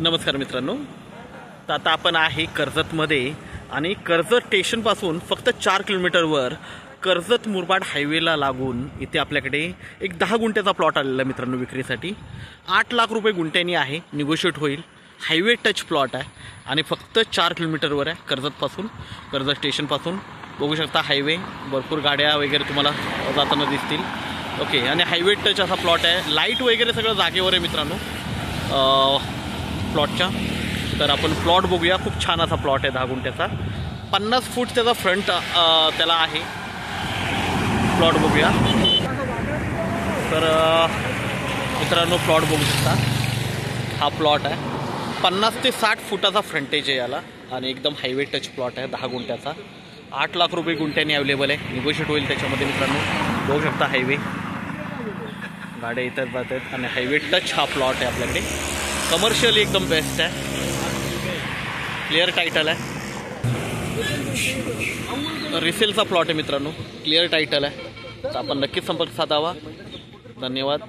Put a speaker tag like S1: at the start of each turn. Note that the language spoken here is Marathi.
S1: नमस्कार मित्रांनो, तर आता आपण आहे कर्जतमध्ये आणि कर्जत स्टेशनपासून फक्त 4 किलोमीटरवर कर्जत मुरबाड हायवेला लागून इथे आपल्याकडे एक 10 गुंठ्याचा प्लॉट आलेला मित्रांनो विक्रीसाठी। 8 लाख रुपये गुंठ्यानी आहे, निगोशिएट होईल। हायवे टच प्लॉट आहे आणि फक्त 4 किलोमीटरवर आहे कर्जतपासून, कर्जत स्टेशनपासून। बघू शकता हायवे, भरपूर गाड्या वगैरे तुम्हाला जाताना दिसतील। ओके, आणि हायवे टच असा प्लॉट आहे। लाईट वगैरे सगळं जागेवर आहे मित्रांनो प्लॉटच्या। तर आपण प्लॉट बघूया, खूप छान असा प्लॉट आहे 10 गुंठ्याचा। 50 फूट त्याचा फ्रंट त्याला आहे। प्लॉट बघूया तर मित्रांनो, प्लॉट बघू शकता, हा प्लॉट आहे। 50 ते 60 फुटाचा फ्रंटेज आहे याला आणि एकदम हायवे टच प्लॉट आहे 10 गुंठ्याचा। 8 लाख रुपये गुंठ्याने अवेलेबल आहे, निगोशिएट होईल त्याच्यामध्ये मित्रांनो। बघू शकता हायवे, गाड्या इथं जात आहेत आणि हायवे टच हा प्लॉट आहे आपल्याकडे। कमर्शियल एकदम बेस्ट आहे, क्लिअर टायटल आहे, रिसेलचा प्लॉट आहे मित्रांनो, क्लिअर टायटल आहे। तर आपण नक्कीच संपर्क साधावा। धन्यवाद।